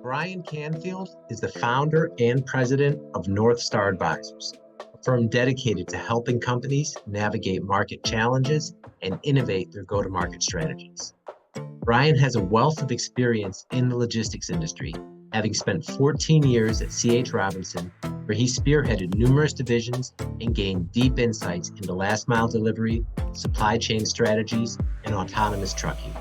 Bryan Canfield is the founder and president of Northstar Advisors, a firm dedicated to helping companies navigate market challenges and innovate their go-to-market strategies. Bryan has a wealth of experience in the logistics industry, having spent 14 years at C.H. Robinson, where he spearheaded numerous divisions and gained deep insights into last-mile delivery, supply chain strategies, and autonomous trucking.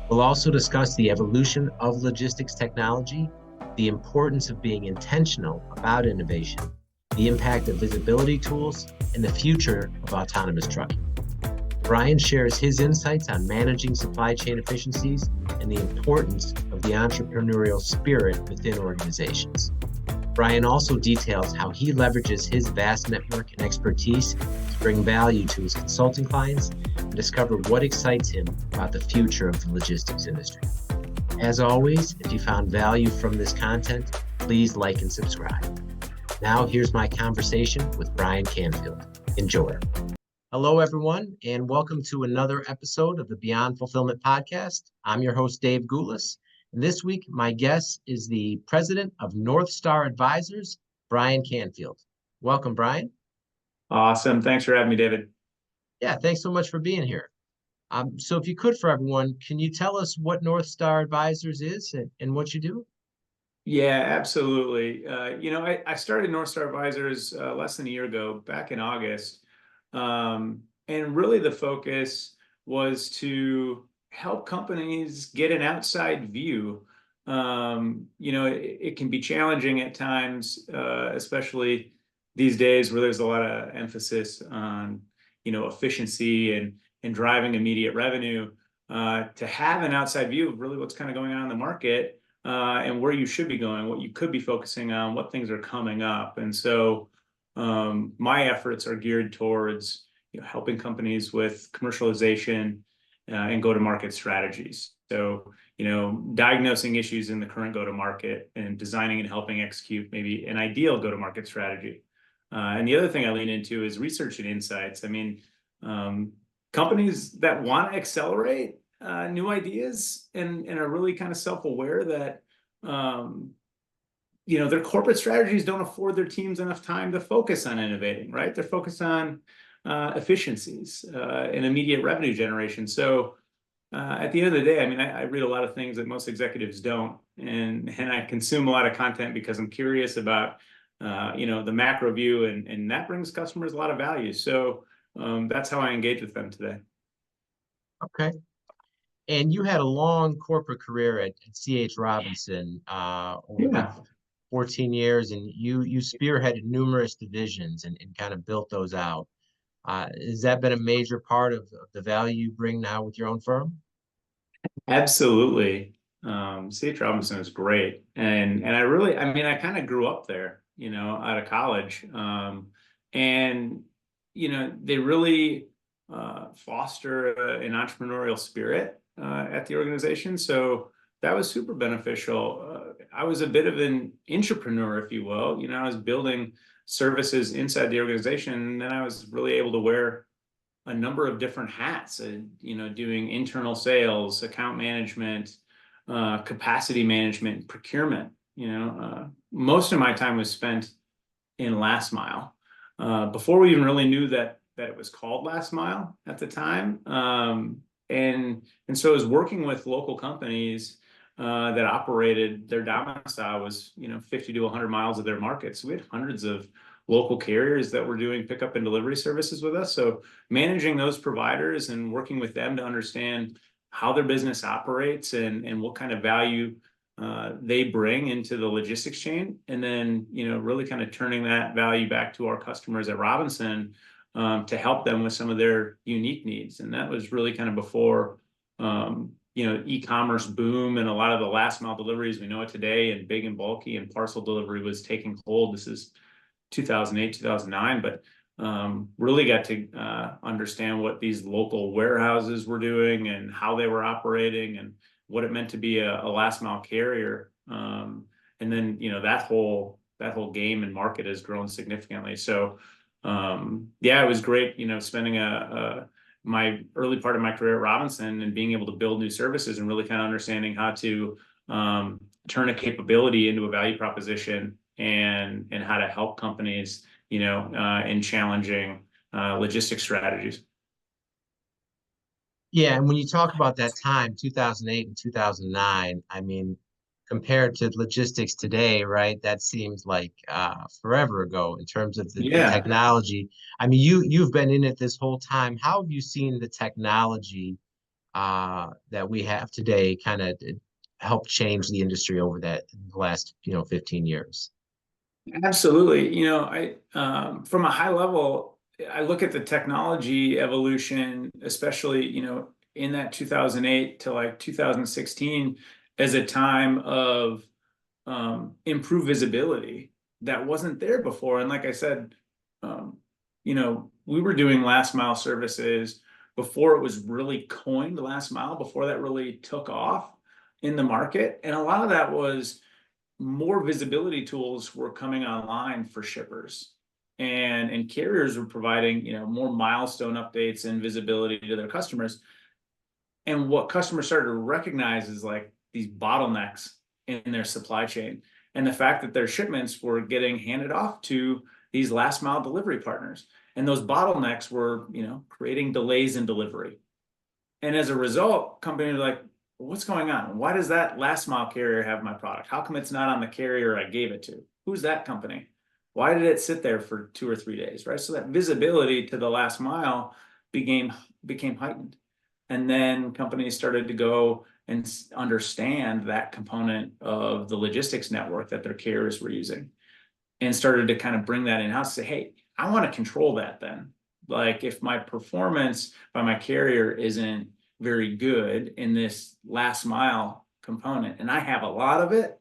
We'll also discuss the evolution of logistics technology, the importance of being intentional about innovation, the impact of visibility tools, and the future of autonomous trucking. Bryan shares his insights on managing supply chain efficiencies and the importance of the entrepreneurial spirit within organizations. Bryan also details how he leverages his vast network and expertise to bring value to his consulting clients and discover what excites him about the future of the logistics industry. As always, if you found value from this content, please like and subscribe. Now here's my conversation with Bryan Canfield. Enjoy. Hello, everyone, and welcome to another episode of the Beyond Fulfillment podcast. I'm your host, Dave Goulas. And this week, my guest is the president of Northstar Advisors, Bryan Canfield. Welcome, Bryan. Awesome. Thanks for having me, David. Yeah, thanks so much for being here. So if you could, for everyone, can you tell us what Northstar Advisors is and what you do? Yeah, absolutely. I started Northstar Advisors less than a year ago, back in August. And really the focus was to help companies get an outside view. It can be challenging at times, especially these days where there's a lot of emphasis on, efficiency and driving immediate revenue, to have an outside view of really what's kind of going on in the market, and where you should be going, what you could be focusing on, what things are coming up. And so my efforts are geared towards helping companies with commercialization and go-to-market strategies. So, diagnosing issues in the current go-to-market and designing and helping execute maybe an ideal go-to-market strategy. And the other thing I lean into is research and insights. I mean, companies that want to accelerate new ideas and are really kind of self-aware that, their corporate strategies don't afford their teams enough time to focus on innovating, right? They're focused on efficiencies and immediate revenue generation. So at the end of the day, I mean, I read a lot of things that most executives don't, and I consume a lot of content because I'm curious about, the macro view, and that brings customers a lot of value. So that's how I engage with them today. Okay. And you had a long corporate career at C.H. Robinson over the 14 years, and you spearheaded numerous divisions and kind of built those out. Has that been a major part of the value you bring now with your own firm? Absolutely. C.H. Robinson is great. And I kind of grew up there, out of college. They really foster an entrepreneurial spirit at the organization. So that was super beneficial. I was a bit of an intrapreneur, if you will. I was building services inside the organization, and then I was really able to wear a number of different hats, doing internal sales, account management, capacity management, procurement. Most of my time was spent in last mile, before we even really knew that it was called last mile at the time. So I was working with local companies that operated, their domicile was 50 to 100 miles of their market. So we had hundreds of local carriers that were doing pickup and delivery services with us. So managing those providers and working with them to understand how their business operates and what kind of value they bring into the logistics chain, and then really kind of turning that value back to our customers at Robinson, to help them with some of their unique needs. And that was really kind of before e-commerce boom and a lot of the last mile deliveries we know it today, and big and bulky and parcel delivery was taking hold. This is 2008, 2009, but really got to understand what these local warehouses were doing and how they were operating and what it meant to be a last mile carrier. And then, that whole game and market has grown significantly. So it was great, spending my early part of my career at Robinson and being able to build new services and really kind of understanding how to turn a capability into a value proposition and how to help companies, in challenging logistics strategies. Yeah, and when you talk about that time, 2008 and 2009, I mean, compared to logistics today, right? That seems like forever ago in terms of the Yeah, technology. I mean, you've been in it this whole time. How have you seen the technology that we have today kind of help change the industry over the last 15 years? absolutely. I from a high level, I look at the technology evolution, especially, in that 2008 to like 2016 as a time of improved visibility that wasn't there before. And like I said, um, we were doing last mile services before it was really coined last mile, before that really took off in the market. And a lot of that was more visibility tools were coming online for shippers. And carriers were providing, more milestone updates and visibility to their customers. And what customers started to recognize is like these bottlenecks in their supply chain, and the fact that their shipments were getting handed off to these last mile delivery partners. And those bottlenecks were, creating delays in delivery. And as a result, companies are like, well, what's going on? Why does that last mile carrier have my product? How come it's not on the carrier I gave it to? Who's that company? Why did it sit there for 2 or 3 days, right? So that visibility to the last mile became heightened. And then companies started to go and understand that component of the logistics network that their carriers were using, and started to kind of bring that in-house, say, hey, I want to control that then. Like if my performance by my carrier isn't very good in this last mile component and I have a lot of it,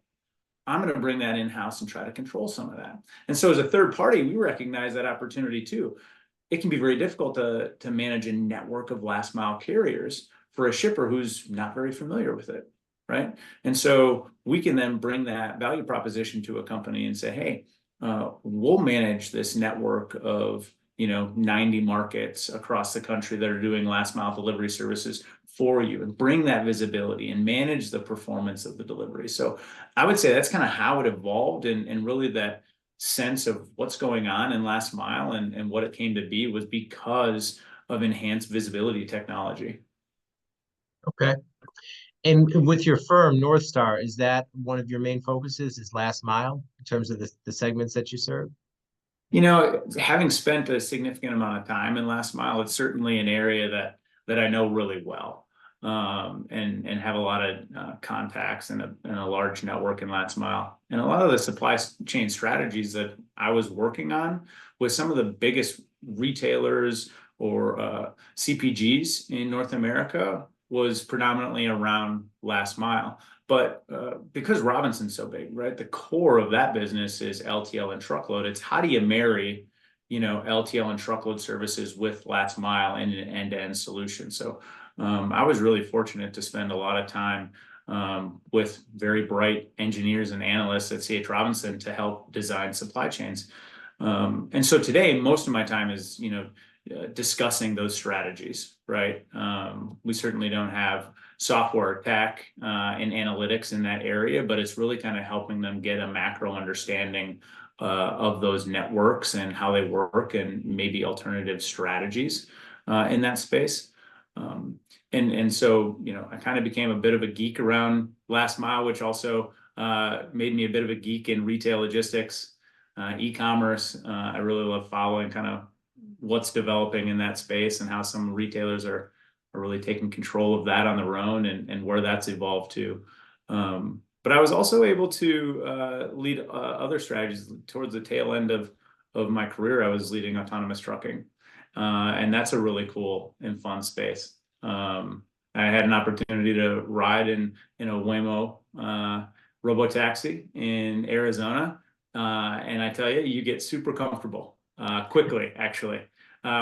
I'm going to bring that in-house and try to control some of that. And so as a third party, we recognize that opportunity too. It can be very difficult to manage a network of last mile carriers for a shipper who's not very familiar with it, right? And so we can then bring that value proposition to a company and say, hey, we'll manage this network of 90 markets across the country that are doing last mile delivery services for you, and bring that visibility and manage the performance of the delivery. So I would say that's kind of how it evolved, and really that sense of what's going on in last mile and what it came to be was because of enhanced visibility technology. Okay. And with your firm, Northstar, is that one of your main focuses is last mile in terms of the segments that you serve? Having spent a significant amount of time in last mile, it's certainly an area that I know really well, and have a lot of contacts and a large network in last mile. And a lot of the supply chain strategies that I was working on with some of the biggest retailers or CPGs in North America was predominantly around last mile. But because Robinson's so big, right, the core of that business is LTL and truckload. It's how do you marry, LTL and truckload services with last mile in an end-to-end solution. So I was really fortunate to spend a lot of time with very bright engineers and analysts at C.H. Robinson to help design supply chains. And so today, most of my time is, discussing those strategies, right? We certainly don't have software tech and analytics in that area, but it's really kind of helping them get a macro understanding of those networks and how they work, and maybe alternative strategies in that space. And so, I kind of became a bit of a geek around last mile, which also made me a bit of a geek in retail logistics, e-commerce. I really love following kind of what's developing in that space and how some retailers are really taking control of that on their own, and where that's evolved to. But I was also able to lead other strategies towards the tail end of my career. I was leading autonomous trucking, and that's a really cool and fun space. I had an opportunity to ride in a Waymo robotaxi in Arizona, and I tell you, you get super comfortable quickly, actually,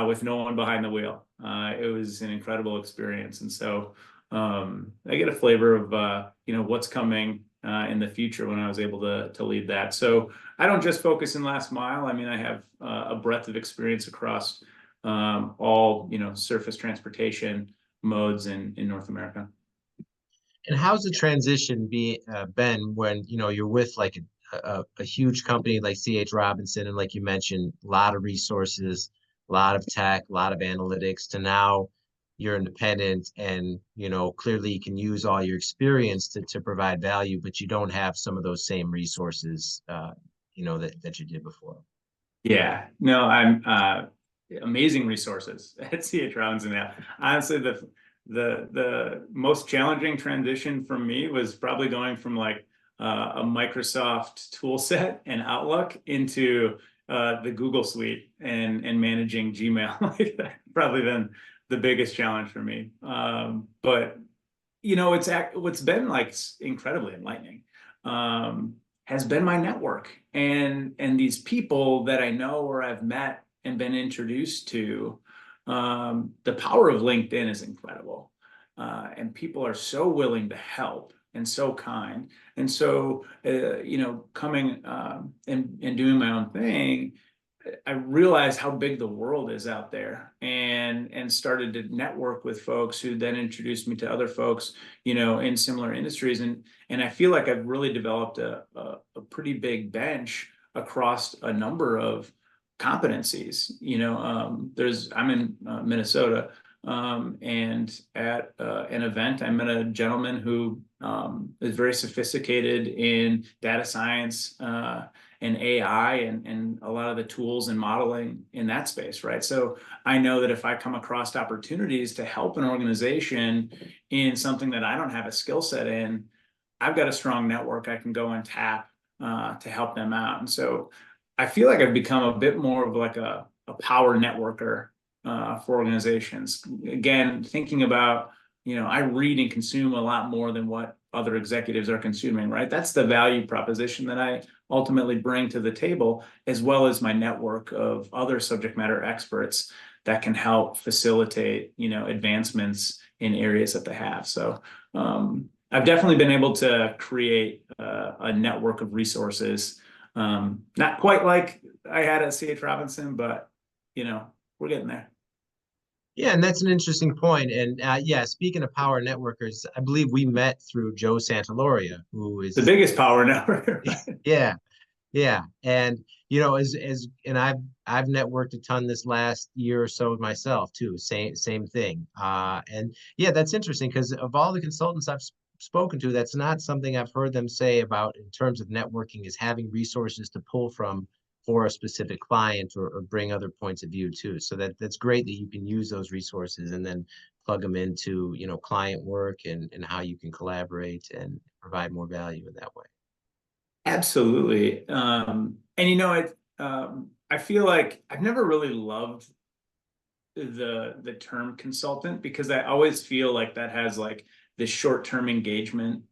with no one behind the wheel. It was an incredible experience. And so I get a flavor of, what's coming in the future when I was able to lead that. So I don't just focus in last mile. I mean, I have a breadth of experience across all, surface transportation modes in North America. And how's the transition been when you're with like a huge company like C.H. Robinson, and like you mentioned, a lot of resources, a lot of tech, a lot of analytics, to now you're independent and clearly you can use all your experience to provide value, but you don't have some of those same resources that you did before. Yeah, no, I'm amazing resources at CH Robinson now. Honestly, the most challenging transition for me was probably going from like a Microsoft tool set and Outlook into the Google Suite and managing Gmail. Like that probably been the biggest challenge for me. But what's been like incredibly enlightening. Has been my network and these people that I know or I've met and been introduced to. The power of LinkedIn is incredible, and people are so willing to help and so kind. And so, coming and doing my own thing, I realized how big the world is out there, and started to network with folks who then introduced me to other folks, in similar industries. And I feel like I've really developed a pretty big bench across a number of competencies. I'm in Minnesota, and at an event, I met a gentleman who is very sophisticated in data science, and AI and a lot of the tools and modeling in that space, right? So I know that if I come across opportunities to help an organization in something that I don't have a skill set in, I've got a strong network I can go and tap to help them out. And so I feel like I've become a bit more of like a power networker for organizations. Again, thinking about, I read and consume a lot more than what other executives are consuming, right? That's the value proposition that I ultimately bring to the table, as well as my network of other subject matter experts that can help facilitate, advancements in areas that they have. So I've definitely been able to create a network of resources. Not quite like I had at C.H. Robinson, but we're getting there. Yeah, and that's an interesting point. And yeah, speaking of power networkers, I believe we met through Joe Santaloria, who The is biggest power network. yeah, yeah. And and I've networked a ton this last year or so with myself too. Same thing. And yeah, that's interesting because of all the consultants I've spoken to, that's not something I've heard them say about in terms of networking, is having resources to pull from for a specific client, or bring other points of view too. So that's great that you can use those resources and then plug them into, client work, and how you can collaborate and provide more value in that way. Absolutely. And I feel like I've never really loved the term consultant, because I always feel like that has like this short-term engagement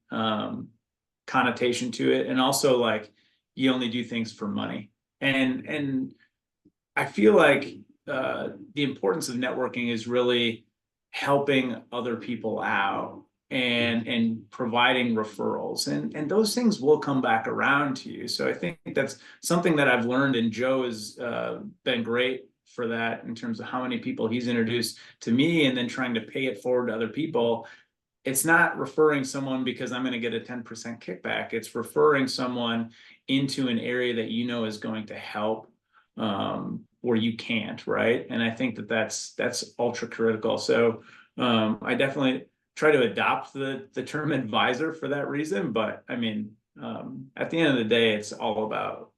connotation to it, and also like you only do things for money. And I feel like the importance of networking is really helping other people out and providing referrals, and those things will come back around to you. So I think that's something that I've learned, and Joe has been great for that in terms of how many people he's introduced to me, and then trying to pay it forward to other people. It's not referring someone because I'm going to get a 10% kickback. It's referring someone into an area that is going to help, or you can't, right? And I think that that's ultra critical. So I definitely try to adopt the term advisor for that reason. But I mean, at the end of the day, it's all about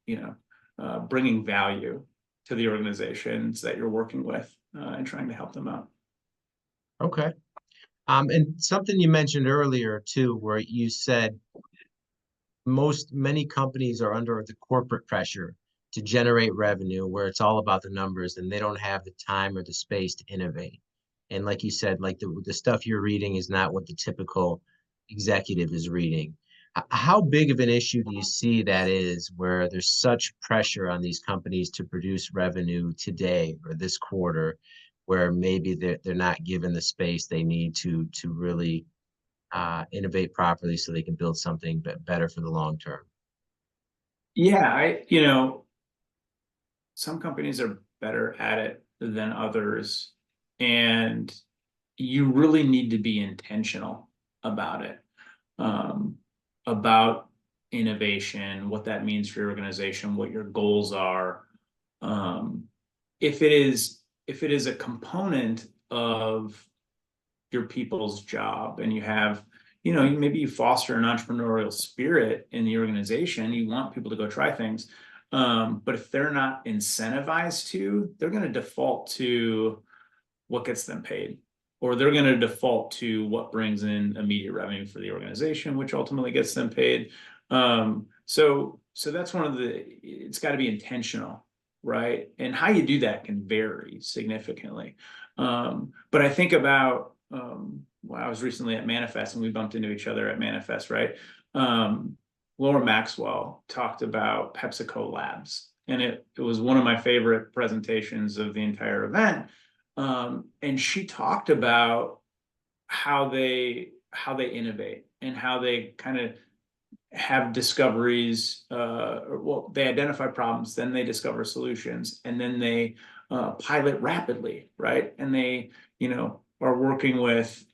bringing value to the organizations that you're working with, and trying to help them out. Okay. And something you mentioned earlier too, where you said many companies are under the corporate pressure to generate revenue, where it's all about the numbers and they don't have the time or the space to innovate. And like you said, like the stuff you're reading is not what the typical executive is reading. How big of an issue do you see that is, where there's such pressure on these companies to produce revenue today or this quarter, where maybe they're not given the space they need to really innovate properly so they can build something better for the long term? Yeah, some companies are better at it than others, and you really need to be intentional about it. about innovation, what that means for your organization, what your goals are. If it is a component of your people's job, and you have, maybe you foster an entrepreneurial spirit in the organization, you want people to go try things. But if they're not incentivized to, they're going to default to what gets them paid, or they're going to default to what brings in immediate revenue for the organization, which ultimately gets them paid. So that's it's got to be intentional, right? And how you do that can vary significantly. But I think about, I was recently at Manifest, and we bumped into each other at Manifest, right? Laura Maxwell talked about PepsiCo Labs, and it was one of my favorite presentations of the entire event. And she talked about how they innovate, and how they kind of have discoveries. Well, they identify problems, then they discover solutions, and then they pilot rapidly, right? And they, are working with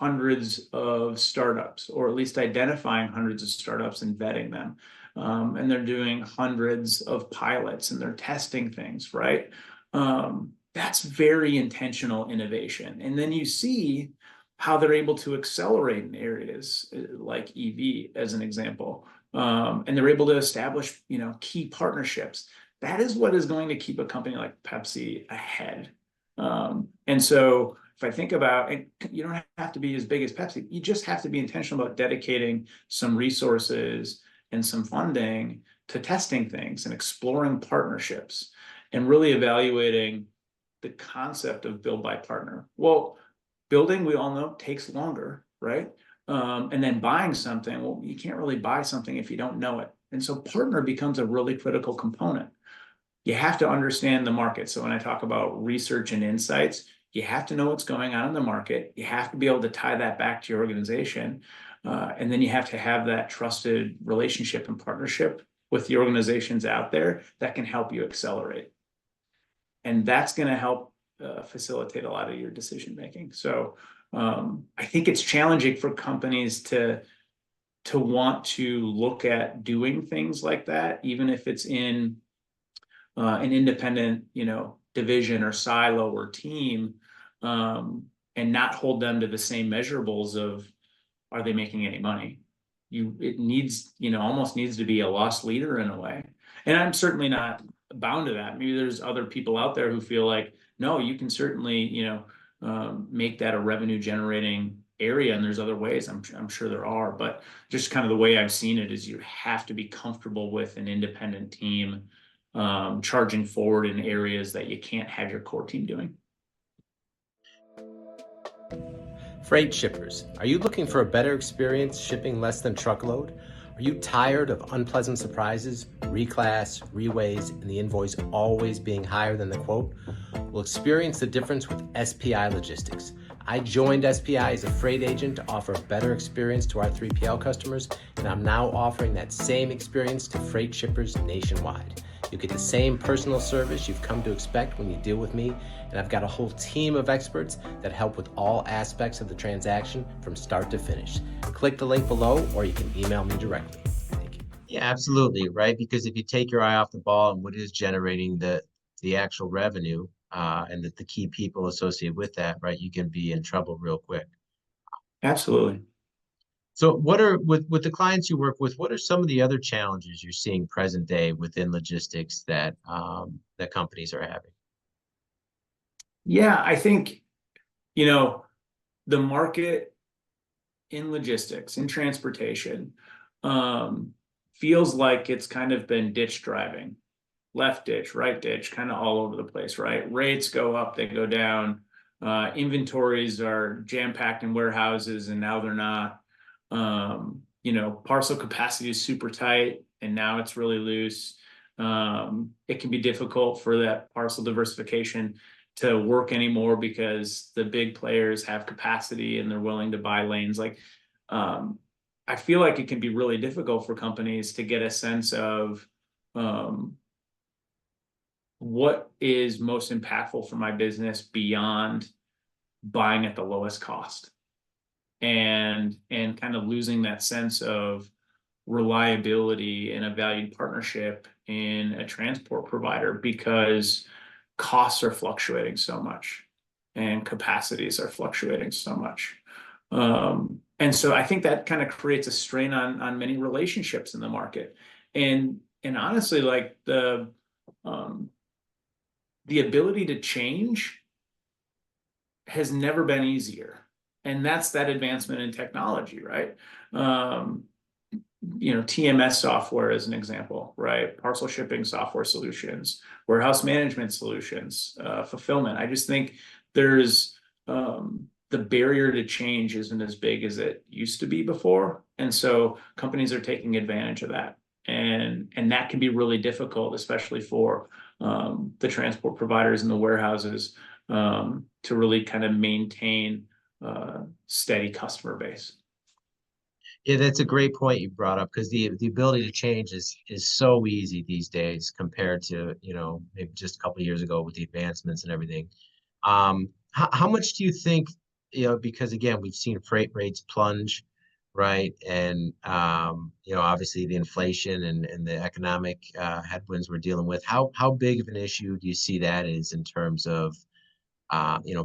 hundreds of startups, or at least identifying hundreds of startups and vetting them. And they're doing hundreds of pilots, and they're testing things, right? That's very intentional innovation. And then you see how they're able to accelerate in areas like EV, as an example. And they're able to establish, key partnerships. That is what is going to keep a company like Pepsi ahead. And so if I think about, and you don't have to be as big as Pepsi, you just have to be intentional about dedicating some resources and some funding to testing things and exploring partnerships, and really evaluating the concept of build by partner. Well, building, we all know, takes longer, right? And then buying something, well, you can't really buy something if you don't know it. And so partner becomes a really critical component. You have to understand the market. So when I talk about research and insights, you have to know what's going on in the market. You have to be able to tie that back to your organization. And then you have to have that trusted relationship and partnership with the organizations out there that can help you accelerate. And that's going to help facilitate a lot of your decision making. So I think it's challenging for companies to want to look at doing things like that, even if it's in an independent, division or silo or team, and not hold them to the same measurables of, are they making any money? It needs, almost needs to be a loss leader in a way. And I'm certainly not bound to that. Maybe there's other people out there who feel like, no, you can certainly, make that a revenue generating area. And there's other ways, I'm sure there are, but just kind of the way I've seen it is you have to be comfortable with an independent team, charging forward in areas that you can't have your core team doing. Freight shippers, are you looking for a better experience shipping less than truckload? Are you tired of unpleasant surprises, reclass, reweighs, and the invoice always being higher than the quote? Well, experience the difference with SPI Logistics. I joined SPI as a freight agent to offer a better experience to our 3PL customers, and I'm now offering that same experience to freight shippers nationwide. You'll get the same personal service you've come to expect when you deal with me, and I've got a whole team of experts that help with all aspects of the transaction from start to finish. Click the link below, or you can email me directly. Thank you. Yeah, absolutely, right? Because if you take your eye off the ball and what is generating the actual revenue, and the key people associated with that, right, you can be in trouble real quick. Absolutely. So what are, with the clients you work with, what are some of the other challenges you're seeing present day within logistics that that companies are having? Yeah, I think, the market in logistics, in transportation, feels like it's kind of been ditch driving, left ditch, right ditch, kind of all over the place, right? Rates go up, they go down. Inventories are jam-packed in warehouses, and now they're not. Parcel capacity is super tight, and now it's really loose. It can be difficult for that parcel diversification to work anymore because the big players have capacity and they're willing to buy lanes. Like, I feel like it can be really difficult for companies to get a sense of what is most impactful for my business beyond buying at the lowest cost. and kind of losing that sense of reliability and a valued partnership in a transport provider because costs are fluctuating so much and capacities are fluctuating so much. And so I think that kind of creates a strain on many relationships in the market. And honestly, like the ability to change has never been easier. And that's that advancement in technology, right? TMS software as an example, right? Parcel shipping software solutions, warehouse management solutions, fulfillment. I just think there's the barrier to change isn't as big as it used to be before. And so companies are taking advantage of that. And that can be really difficult, especially for the transport providers and the warehouses to really kind of maintain steady customer base. Yeah, that's a great point you brought up, because the ability to change is so easy these days compared to, maybe just a couple of years ago with the advancements and everything. How much do you think, because again, we've seen freight rates plunge, right? And obviously the inflation and the economic headwinds we're dealing with. How big of an issue do you see that is in terms of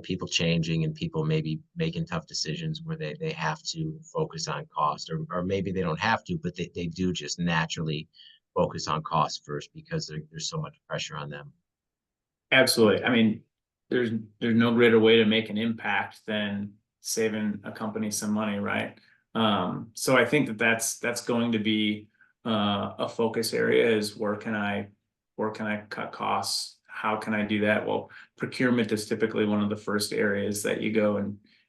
people changing and people maybe making tough decisions where they have to focus on cost, or maybe they don't have to, but they do just naturally focus on cost first because there's so much pressure on them. Absolutely. I mean, there's no greater way to make an impact than saving a company some money, right? So I think that's going to be a focus area is where can I cut costs? How can I do that? Well, procurement is typically one of the first areas that you go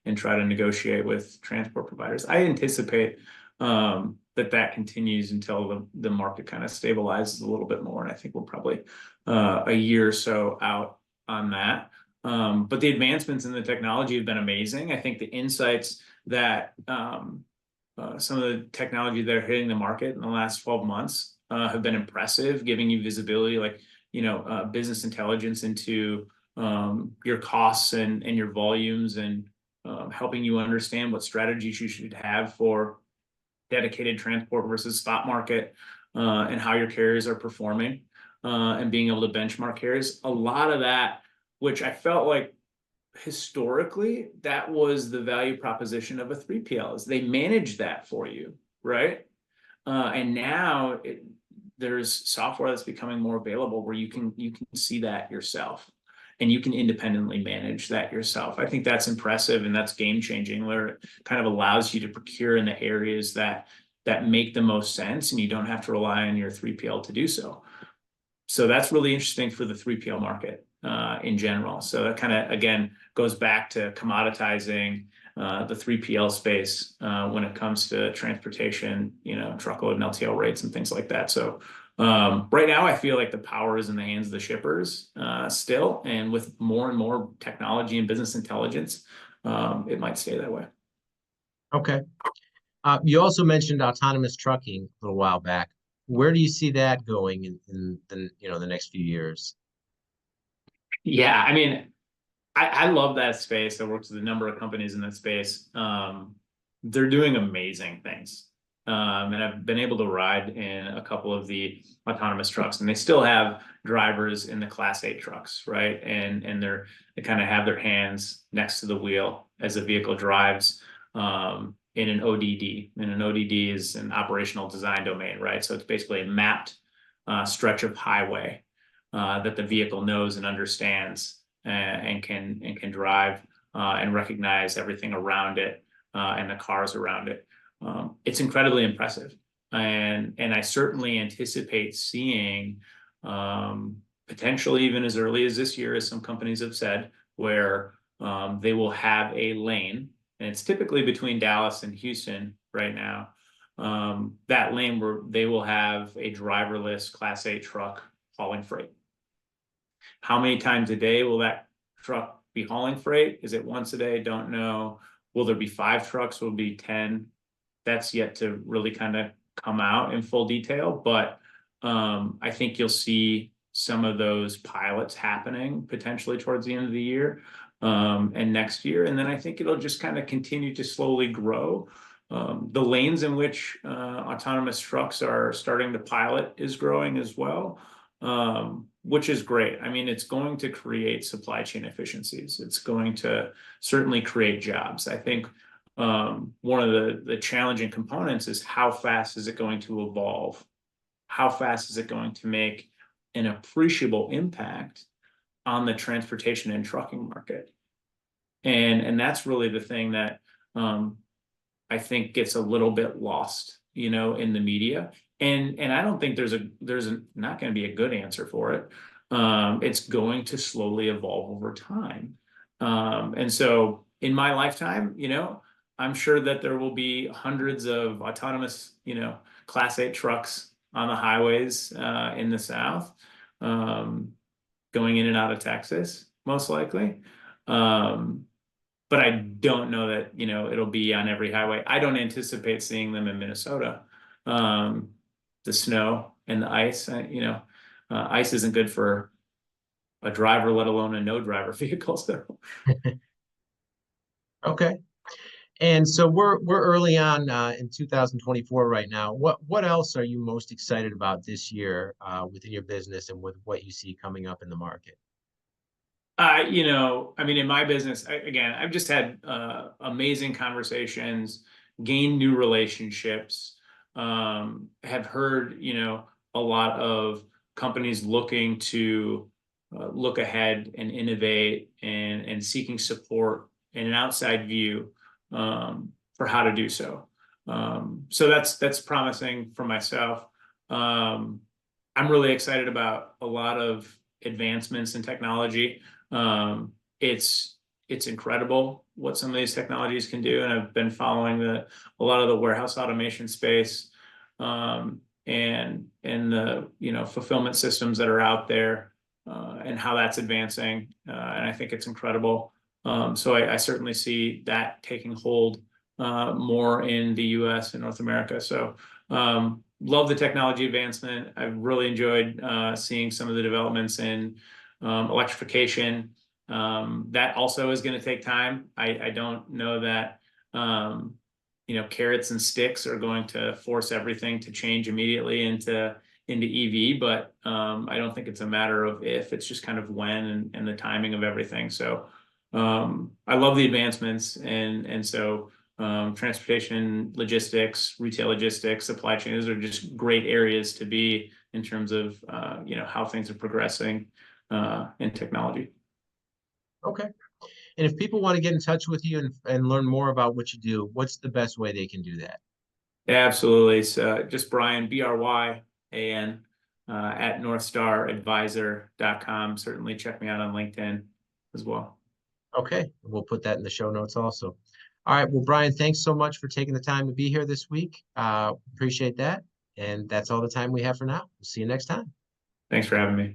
and try to negotiate with transport providers. I anticipate that continues until the market kind of stabilizes a little bit more. And I think we're probably a year or so out on that. But the advancements in the technology have been amazing. I think the insights that some of the technology that are hitting the market in the last 12 months have been impressive, giving you visibility, like, business intelligence into your costs and your volumes, and helping you understand what strategies you should have for dedicated transport versus spot market, and how your carriers are performing, and being able to benchmark carriers. A lot of that, which I felt like historically, that was the value proposition of a 3PL, is they manage that for you, right? And now there's software that's becoming more available where you can see that yourself, and you can independently manage that yourself. I think that's impressive, and that's game changing, where it kind of allows you to procure in the areas that make the most sense, and you don't have to rely on your 3PL to do so. So that's really interesting for the 3PL market in general. So that kind of, again, goes back to commoditizing the 3PL space when it comes to transportation, truckload and LTL rates and things like that. So right now, I feel like the power is in the hands of the shippers still, and with more and more technology and business intelligence, it might stay that way. Okay. You also mentioned autonomous trucking a little while back. Where do you see that going in the next few years? Yeah, I mean, I love that space. I worked with a number of companies in that space. They're doing amazing things. And I've been able to ride in a couple of the autonomous trucks, and they still have drivers in the Class 8 trucks, right? And they kind of have their hands next to the wheel as the vehicle drives in an ODD. And an ODD is an operational design domain, right? So it's basically a mapped stretch of highway that the vehicle knows and understands, and can drive and recognize everything around it and the cars around it. It's incredibly impressive, and I certainly anticipate seeing potentially even as early as this year, as some companies have said, where they will have a lane, and it's typically between Dallas and Houston right now. That lane where they will have a driverless Class 8 truck hauling freight. How many times a day will that truck be hauling freight? Is it once a day? Don't know. Will there be 5 trucks? Will it be 10? That's yet to really kind of come out in full detail, but I think you'll see some of those pilots happening potentially towards the end of the year. and next year. And then I think it'll just kind of continue to slowly grow. The lanes in which autonomous trucks are starting to pilot is growing as well, which is great. I mean, it's going to create supply chain efficiencies. It's going to certainly create jobs. I think one of the challenging components is how fast is it going to evolve? How fast is it going to make an appreciable impact on the transportation and trucking market? And that's really the thing that I think gets a little bit lost, in the media. And I don't think there's not going to be a good answer for it. It's going to slowly evolve over time. And so in my lifetime, I'm sure that there will be hundreds of autonomous, Class 8 trucks on the highways in the South, going in and out of Texas, most likely. But I don't know that, it'll be on every highway. I don't anticipate seeing them in Minnesota. The snow and the ice, ice isn't good for a driver, let alone a no driver vehicle. So. Okay. And so we're early on in 2024 right now. What else are you most excited about this year within your business and with what you see coming up in the market? I mean, in my business, again, I've just had amazing conversations, gained new relationships, have heard, a lot of companies looking to look ahead and innovate and seeking support and an outside view for how to do so. So that's promising for myself. I'm really excited about a lot of advancements in technology. It's incredible what some of these technologies can do, and I've been following a lot of the warehouse automation space, and the fulfillment systems that are out there, and how that's advancing, and I think it's incredible. So I certainly see that taking hold more in the U.S. and North America. So love the technology advancement. I've really enjoyed seeing some of the developments in electrification. That also is going to take time. I don't know that carrots and sticks are going to force everything to change immediately into EV, but I don't think it's a matter of if, it's just kind of when and the timing of everything. So I love the advancements, and so transportation, logistics, retail logistics, supply chain, those are just great areas to be in terms of how things are progressing in technology. Okay. And if people want to get in touch with you and learn more about what you do, what's the best way they can do that? Yeah, absolutely. So just Bryan, Bryan, at NorthstarAdvisor.com. Certainly check me out on LinkedIn as well. Okay. We'll put that in the show notes also. All right. Well, Bryan, thanks so much for taking the time to be here this week. Appreciate that. And that's all the time we have for now. We'll see you next time. Thanks for having me.